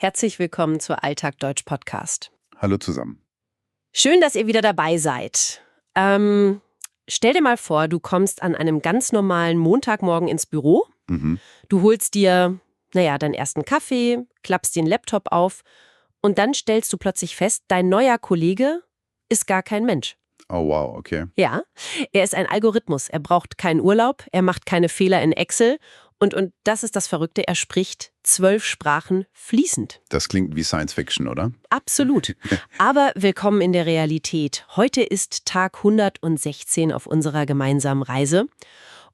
Herzlich willkommen zur Alltag Deutsch Podcast. Hallo zusammen. Schön, dass ihr wieder dabei seid. Stell dir mal vor, du kommst an einem ganz normalen Montagmorgen ins Büro. Du holst dir, deinen ersten Kaffee, klappst den Laptop auf und dann stellst du plötzlich fest, dein neuer Kollege ist gar kein Mensch. Oh wow, okay. Ja, er ist ein Algorithmus. Er braucht keinen Urlaub, er macht keine Fehler in Excel und das ist das Verrückte, er spricht 12 Sprachen fließend. Das klingt wie Science Fiction, oder? Absolut. Aber willkommen in der Realität. Heute ist Tag 116 auf unserer gemeinsamen Reise.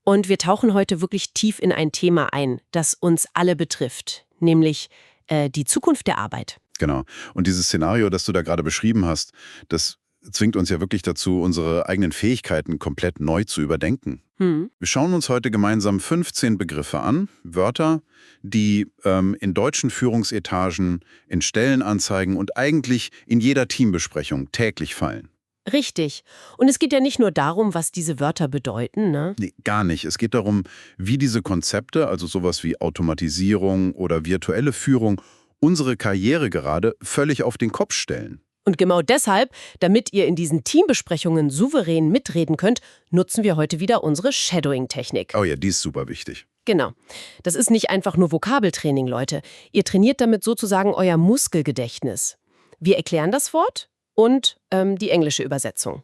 Und wir tauchen heute wirklich tief in ein Thema ein, das uns alle betrifft, nämlich die Zukunft der Arbeit. Genau. Und dieses Szenario, das du da gerade beschrieben hast, das zwingt uns ja wirklich dazu, unsere eigenen Fähigkeiten komplett neu zu überdenken. Wir schauen uns heute gemeinsam 15 Begriffe an, Wörter, die in deutschen Führungsetagen, in Stellenanzeigen und eigentlich in jeder Teambesprechung täglich fallen. Richtig. Und es geht ja nicht nur darum, was diese Wörter bedeuten, ne? Nee, gar nicht. Es geht darum, wie diese Konzepte, also sowas wie Automatisierung oder virtuelle Führung, unsere Karriere gerade völlig auf den Kopf stellen. Und genau deshalb, damit ihr in diesen Teambesprechungen souverän mitreden könnt, nutzen wir heute wieder unsere Shadowing-Technik. Oh ja, die ist super wichtig. Genau. Das ist nicht einfach nur Vokabeltraining, Leute. Ihr trainiert damit sozusagen euer Muskelgedächtnis. Wir erklären das Wort und die englische Übersetzung.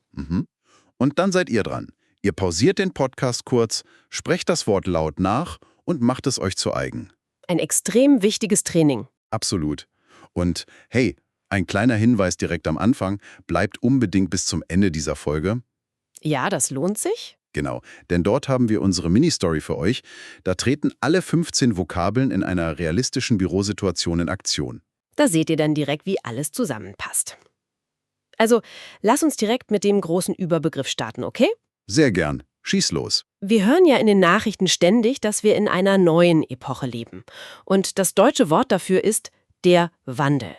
Und dann seid ihr dran. Ihr pausiert den Podcast kurz, sprecht das Wort laut nach und macht es euch zu eigen. Ein extrem wichtiges Training. Absolut. Und hey, ein kleiner Hinweis direkt am Anfang, bleibt unbedingt bis zum Ende dieser Folge. Ja, das lohnt sich. Genau, denn dort haben wir unsere Mini-Story für euch. Da treten alle 15 Vokabeln in einer realistischen Bürosituation in Aktion. Da seht ihr dann direkt, wie alles zusammenpasst. Also, lass uns direkt mit dem großen Überbegriff starten, okay? Sehr gern. Schieß los. Wir hören ja in den Nachrichten ständig, dass wir in einer neuen Epoche leben. Und das deutsche Wort dafür ist der Wandel.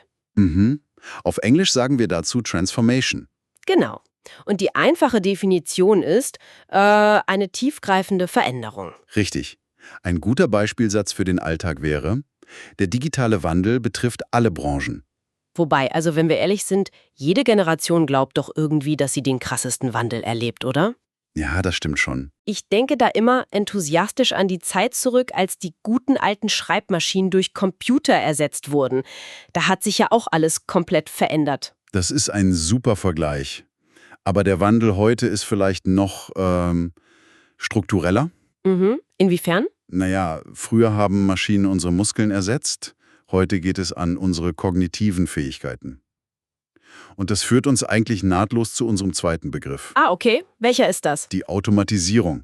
Auf Englisch sagen wir dazu Transformation. Genau. Und die einfache Definition ist eine tiefgreifende Veränderung. Richtig. Ein guter Beispielsatz für den Alltag wäre, der digitale Wandel betrifft alle Branchen. Wobei, also wenn wir ehrlich sind, jede Generation glaubt doch irgendwie, dass sie den krassesten Wandel erlebt, oder? Ja, das stimmt schon. Ich denke da immer enthusiastisch an die Zeit zurück, als die guten alten Schreibmaschinen durch Computer ersetzt wurden. Da hat sich ja auch alles komplett verändert. Das ist ein super Vergleich. Aber der Wandel heute ist vielleicht noch struktureller. Inwiefern? Naja, früher haben Maschinen unsere Muskeln ersetzt. Heute geht es an unsere kognitiven Fähigkeiten. Und das führt uns eigentlich nahtlos zu unserem zweiten Begriff. Ah, okay. Welcher ist das? Die Automatisierung.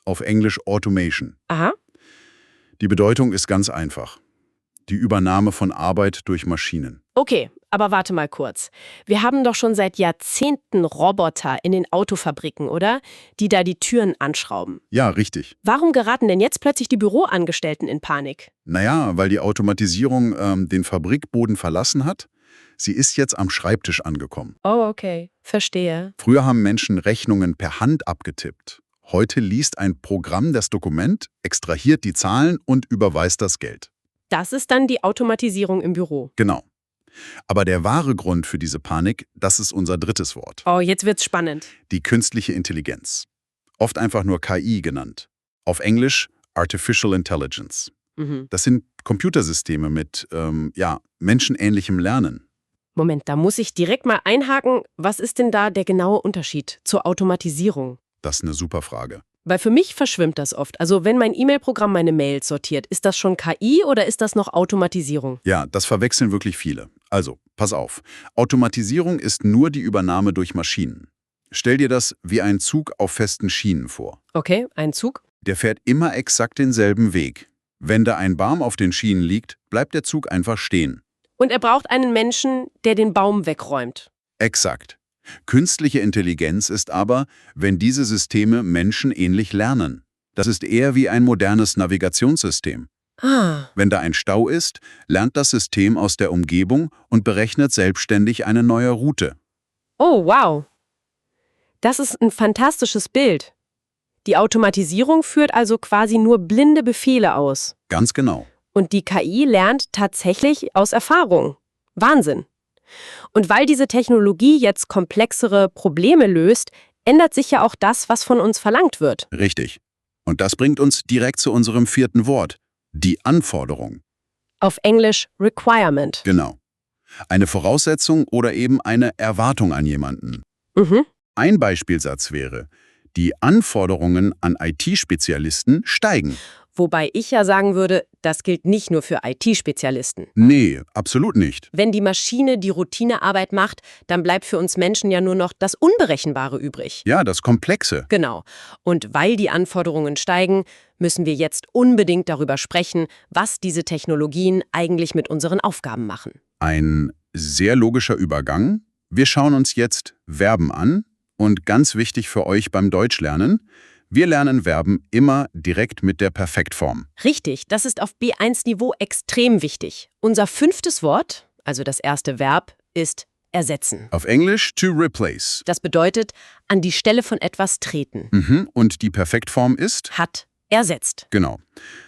Auf Englisch Automation. Aha. Die Bedeutung ist ganz einfach. Die Übernahme von Arbeit durch Maschinen. Okay, aber warte mal kurz. Wir haben doch schon seit Jahrzehnten Roboter in den Autofabriken, oder? Die da die Türen anschrauben. Ja, richtig. Warum geraten denn jetzt plötzlich die Büroangestellten in Panik? Naja, weil die Automatisierung den Fabrikboden verlassen hat. Sie ist jetzt am Schreibtisch angekommen. Oh, okay. Verstehe. Früher haben Menschen Rechnungen per Hand abgetippt. Heute liest ein Programm das Dokument, extrahiert die Zahlen und überweist das Geld. Das ist dann die Automatisierung im Büro. Genau. Aber der wahre Grund für diese Panik, das ist unser drittes Wort. Oh, jetzt wird's spannend. Die künstliche Intelligenz. Oft einfach nur KI genannt. Auf Englisch Artificial Intelligence. Das sind Computersysteme mit, menschenähnlichem Lernen. Moment, da muss ich direkt mal einhaken. Was ist denn da der genaue Unterschied zur Automatisierung? Das ist eine super Frage. Weil für mich verschwimmt das oft. Also wenn mein E-Mail-Programm meine Mails sortiert, ist das schon KI oder ist das noch Automatisierung? Ja, das verwechseln wirklich viele. Also, pass auf. Automatisierung ist nur die Übernahme durch Maschinen. Stell dir das wie einen Zug auf festen Schienen vor. Okay, ein Zug. Der fährt immer exakt denselben Weg. Wenn da ein Baum auf den Schienen liegt, bleibt der Zug einfach stehen. Und er braucht einen Menschen, der den Baum wegräumt. Exakt. Künstliche Intelligenz ist aber, wenn diese Systeme menschenähnlich lernen. Das ist eher wie ein modernes Navigationssystem. Wenn da ein Stau ist, lernt das System aus der Umgebung und berechnet selbstständig eine neue Route. Oh, wow. Das ist ein fantastisches Bild. Die Automatisierung führt also quasi nur blinde Befehle aus. Ganz genau. Und die KI lernt tatsächlich aus Erfahrung. Wahnsinn. Und weil diese Technologie jetzt komplexere Probleme löst, ändert sich ja auch das, was von uns verlangt wird. Richtig. Und das bringt uns direkt zu unserem 4. Wort. Die Anforderung. Auf Englisch Requirement. Genau. Eine Voraussetzung oder eben eine Erwartung an jemanden. Mhm. Ein Beispielsatz wäre, die Anforderungen an IT-Spezialisten steigen. Wobei ich ja sagen würde, das gilt nicht nur für IT-Spezialisten. Nee, absolut nicht. Wenn die Maschine die Routinearbeit macht, dann bleibt für uns Menschen ja nur noch das Unberechenbare übrig. Ja, das Komplexe. Genau. Und weil die Anforderungen steigen, müssen wir jetzt unbedingt darüber sprechen, was diese Technologien eigentlich mit unseren Aufgaben machen. Ein sehr logischer Übergang. Wir schauen uns jetzt Verben an und ganz wichtig für euch beim Deutschlernen, wir lernen Verben immer direkt mit der Perfektform. Richtig, das ist auf B1-Niveau extrem wichtig. Unser 5. Wort, also das erste Verb, ist ersetzen. Auf Englisch to replace. Das bedeutet, an die Stelle von etwas treten. Und die Perfektform ist? Hat ersetzt. Genau.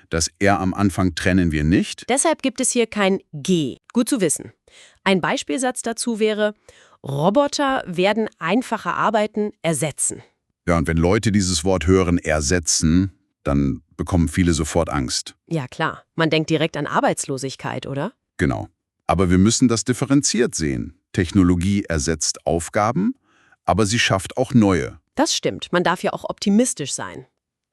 Das R am Anfang trennen wir nicht. Deshalb gibt es hier kein G. Gut zu wissen. Ein Beispielsatz dazu wäre, Roboter werden einfache Arbeiten ersetzen. Ja, und wenn Leute dieses Wort hören, ersetzen, dann bekommen viele sofort Angst. Ja klar, man denkt direkt an Arbeitslosigkeit, oder? Genau. Aber wir müssen das differenziert sehen. Technologie ersetzt Aufgaben, aber sie schafft auch neue. Das stimmt, man darf ja auch optimistisch sein.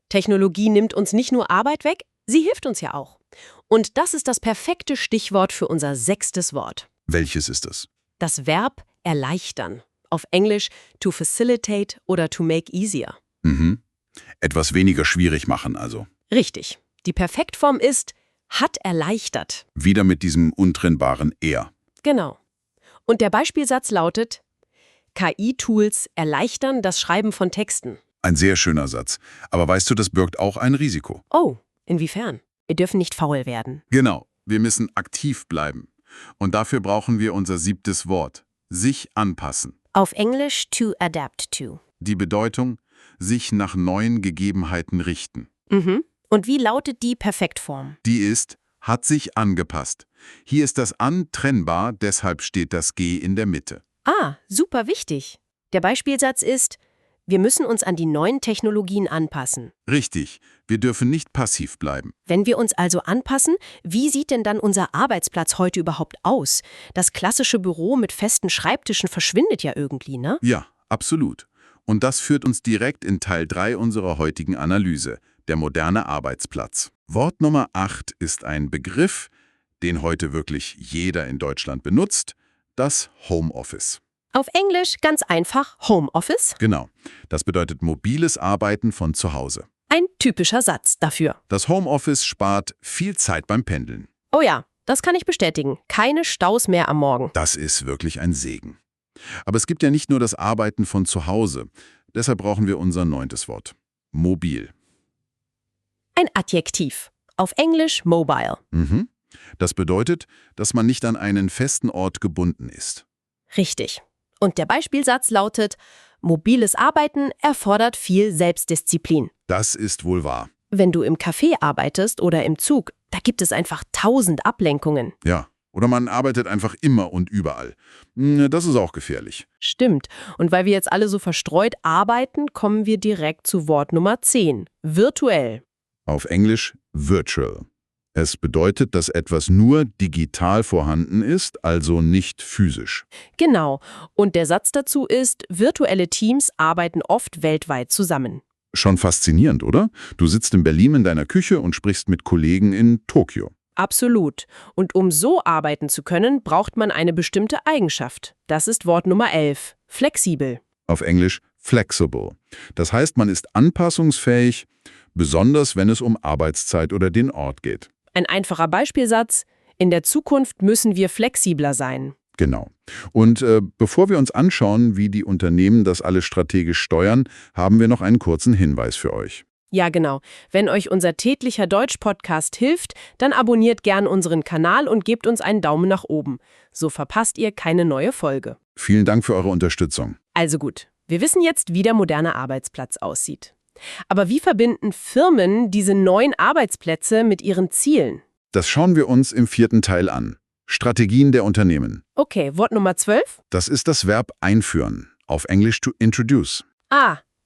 Technologie nimmt uns nicht nur Arbeit weg, sie hilft uns ja auch. Und das ist das perfekte Stichwort für unser 6. Wort. Welches ist es? Das Verb erleichtern. Auf Englisch to facilitate oder to make easier. Etwas weniger schwierig machen also. Richtig. Die Perfektform ist hat erleichtert. Wieder mit diesem untrennbaren Er. Genau. Und der Beispielsatz lautet, KI-Tools erleichtern das Schreiben von Texten. Ein sehr schöner Satz. Aber weißt du, das birgt auch ein Risiko. Oh, inwiefern? Wir dürfen nicht faul werden. Genau, wir müssen aktiv bleiben. Und dafür brauchen wir unser 7. Wort. Sich anpassen. Auf Englisch to adapt to. Die Bedeutung, sich nach neuen Gegebenheiten richten. Und wie lautet die Perfektform? Die ist, hat sich angepasst. Hier ist das An trennbar, deshalb steht das G in der Mitte. Ah, super wichtig. Der Beispielsatz ist, wir müssen uns an die neuen Technologien anpassen. Richtig, wir dürfen nicht passiv bleiben. Wenn wir uns also anpassen, wie sieht denn dann unser Arbeitsplatz heute überhaupt aus? Das klassische Büro mit festen Schreibtischen verschwindet ja irgendwie, ne? Ja, absolut. Und das führt uns direkt in Teil 3 unserer heutigen Analyse, der moderne Arbeitsplatz. Wort Nummer 8 ist ein Begriff, den heute wirklich jeder in Deutschland benutzt, das Homeoffice. Auf Englisch ganz einfach Homeoffice. Genau, das bedeutet mobiles Arbeiten von zu Hause. Ein typischer Satz dafür. Das Homeoffice spart viel Zeit beim Pendeln. Oh ja, das kann ich bestätigen. Keine Staus mehr am Morgen. Das ist wirklich ein Segen. Aber es gibt ja nicht nur das Arbeiten von zu Hause. Deshalb brauchen wir unser 9. Wort. Mobil. Ein Adjektiv. Auf Englisch mobile. Das bedeutet, dass man nicht an einen festen Ort gebunden ist. Richtig. Und der Beispielsatz lautet, mobiles Arbeiten erfordert viel Selbstdisziplin. Das ist wohl wahr. Wenn du im Café arbeitest oder im Zug, da gibt es einfach 1000 Ablenkungen. Ja, oder man arbeitet einfach immer und überall. Das ist auch gefährlich. Stimmt. Und weil wir jetzt alle so verstreut arbeiten, kommen wir direkt zu Wort Nummer 10. Virtuell. Auf Englisch virtual. Es bedeutet, dass etwas nur digital vorhanden ist, also nicht physisch. Genau. Und der Satz dazu ist, virtuelle Teams arbeiten oft weltweit zusammen. Schon faszinierend, oder? Du sitzt in Berlin in deiner Küche und sprichst mit Kollegen in Tokio. Absolut. Und um so arbeiten zu können, braucht man eine bestimmte Eigenschaft. Das ist Wort Nummer 11. Flexibel. Auf Englisch flexible. Das heißt, man ist anpassungsfähig, besonders wenn es um Arbeitszeit oder den Ort geht. Ein einfacher Beispielsatz, in der Zukunft müssen wir flexibler sein. Genau. Und bevor wir uns anschauen, wie die Unternehmen das alles strategisch steuern, haben wir noch einen kurzen Hinweis für euch. Ja, genau. Wenn euch unser täglicher Deutsch-Podcast hilft, dann abonniert gern unseren Kanal und gebt uns einen Daumen nach oben. So verpasst ihr keine neue Folge. Vielen Dank für eure Unterstützung. Also gut, wir wissen jetzt, wie der moderne Arbeitsplatz aussieht. Aber wie verbinden Firmen diese neuen Arbeitsplätze mit ihren Zielen? Das schauen wir uns im 4. Teil an. Strategien der Unternehmen. Okay, Wort Nummer 12. Das ist das Verb einführen, auf Englisch to introduce.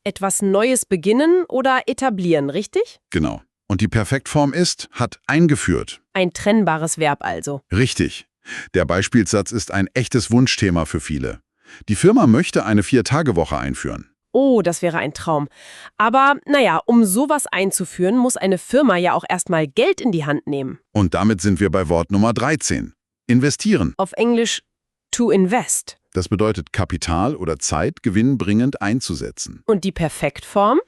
Etwas Neues beginnen oder etablieren, richtig? Genau. Und die Perfektform ist, hat eingeführt. Ein trennbares Verb also. Richtig. Der Beispielsatz ist ein echtes Wunschthema für viele. Die Firma möchte eine 4-Tage-Woche einführen. Oh, das wäre ein Traum. Aber naja, um sowas einzuführen, muss eine Firma ja auch erstmal Geld in die Hand nehmen. Und damit sind wir bei Wort Nummer 13. Investieren. Auf Englisch to invest. Das bedeutet, Kapital oder Zeit gewinnbringend einzusetzen. Und die Perfektform?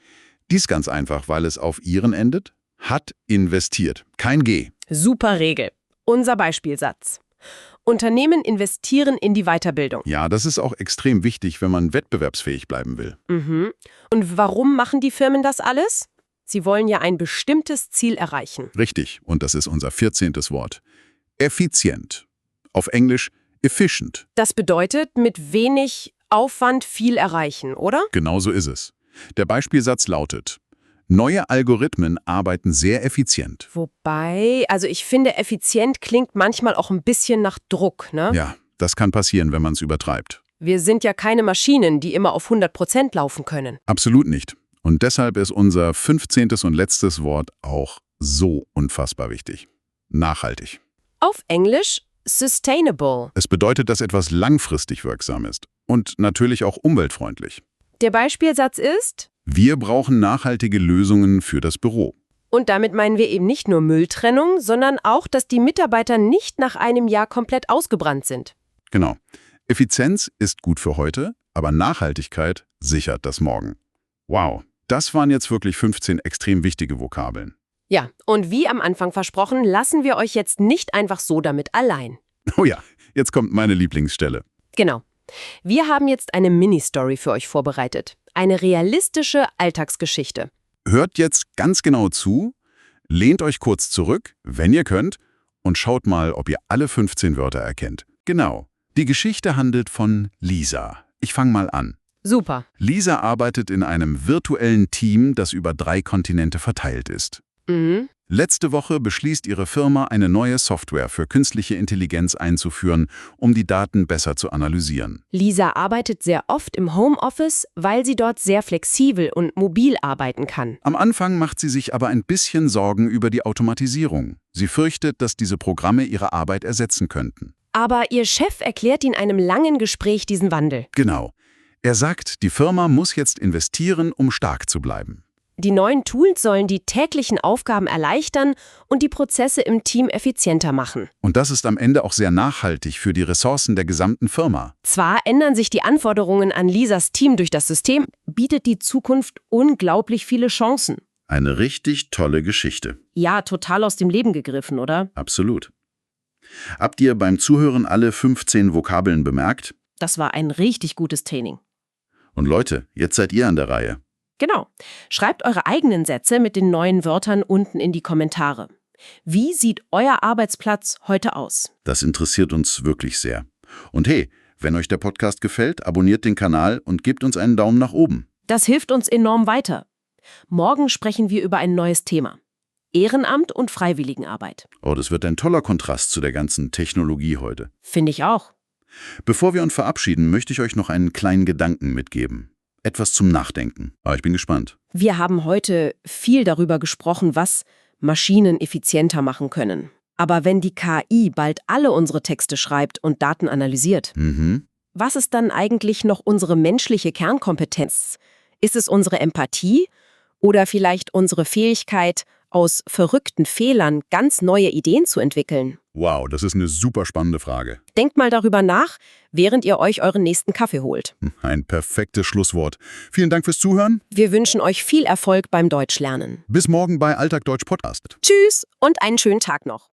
Dies ganz einfach, weil es auf ihren endet. Hat investiert. Kein G. Super Regel. Unser Beispielsatz. Unternehmen investieren in die Weiterbildung. Ja, das ist auch extrem wichtig, wenn man wettbewerbsfähig bleiben will. Und warum machen die Firmen das alles? Sie wollen ja ein bestimmtes Ziel erreichen. Richtig. Und das ist unser 14. Wort. Effizient. Auf Englisch efficient. Das bedeutet, mit wenig Aufwand viel erreichen, oder? Genauso ist es. Der Beispielsatz lautet: Neue Algorithmen arbeiten sehr effizient. Wobei, also ich finde, effizient klingt manchmal auch ein bisschen nach Druck, ne? Ja, das kann passieren, wenn man es übertreibt. Wir sind ja keine Maschinen, die immer auf 100% laufen können. Absolut nicht. Und deshalb ist unser 15. und letztes Wort auch so unfassbar wichtig. Nachhaltig. Auf Englisch sustainable. Es bedeutet, dass etwas langfristig wirksam ist. Und natürlich auch umweltfreundlich. Der Beispielsatz ist: Wir brauchen nachhaltige Lösungen für das Büro. Und damit meinen wir eben nicht nur Mülltrennung, sondern auch, dass die Mitarbeiter nicht nach einem Jahr komplett ausgebrannt sind. Genau. Effizienz ist gut für heute, aber Nachhaltigkeit sichert das Morgen. Wow, das waren jetzt wirklich 15 extrem wichtige Vokabeln. Ja, und wie am Anfang versprochen, lassen wir euch jetzt nicht einfach so damit allein. Oh ja, jetzt kommt meine Lieblingsstelle. Genau. Wir haben jetzt eine Mini-Story für euch vorbereitet. Eine realistische Alltagsgeschichte. Hört jetzt ganz genau zu, lehnt euch kurz zurück, wenn ihr könnt, und schaut mal, ob ihr alle 15 Wörter erkennt. Genau. Die Geschichte handelt von Lisa. Ich fange mal an. Super. Lisa arbeitet in einem virtuellen Team, das über 3 Kontinente verteilt ist. Letzte Woche beschließt ihre Firma, eine neue Software für künstliche Intelligenz einzuführen, um die Daten besser zu analysieren. Lisa arbeitet sehr oft im Homeoffice, weil sie dort sehr flexibel und mobil arbeiten kann. Am Anfang macht sie sich aber ein bisschen Sorgen über die Automatisierung. Sie fürchtet, dass diese Programme ihre Arbeit ersetzen könnten. Aber ihr Chef erklärt in einem langen Gespräch diesen Wandel. Genau. Er sagt, die Firma muss jetzt investieren, um stark zu bleiben. Die neuen Tools sollen die täglichen Aufgaben erleichtern und die Prozesse im Team effizienter machen. Und das ist am Ende auch sehr nachhaltig für die Ressourcen der gesamten Firma. Zwar ändern sich die Anforderungen an Lisas Team durch das System, bietet die Zukunft unglaublich viele Chancen. Eine richtig tolle Geschichte. Ja, total aus dem Leben gegriffen, oder? Absolut. Habt ihr beim Zuhören alle 15 Vokabeln bemerkt? Das war ein richtig gutes Training. Und Leute, jetzt seid ihr an der Reihe. Genau. Schreibt eure eigenen Sätze mit den neuen Wörtern unten in die Kommentare. Wie sieht euer Arbeitsplatz heute aus? Das interessiert uns wirklich sehr. Und hey, wenn euch der Podcast gefällt, abonniert den Kanal und gebt uns einen Daumen nach oben. Das hilft uns enorm weiter. Morgen sprechen wir über ein neues Thema. Ehrenamt und Freiwilligenarbeit. Oh, das wird ein toller Kontrast zu der ganzen Technologie heute. Finde ich auch. Bevor wir uns verabschieden, möchte ich euch noch einen kleinen Gedanken mitgeben. Etwas zum Nachdenken. Aber ich bin gespannt. Wir haben heute viel darüber gesprochen, was Maschinen effizienter machen können. Aber wenn die KI bald alle unsere Texte schreibt und Daten analysiert, was ist dann eigentlich noch unsere menschliche Kernkompetenz? Ist es unsere Empathie oder vielleicht unsere Fähigkeit, aus verrückten Fehlern ganz neue Ideen zu entwickeln? Wow, das ist eine super spannende Frage. Denkt mal darüber nach, während ihr euch euren nächsten Kaffee holt. Ein perfektes Schlusswort. Vielen Dank fürs Zuhören. Wir wünschen euch viel Erfolg beim Deutschlernen. Bis morgen bei Alltag Deutsch Podcast. Tschüss und einen schönen Tag noch.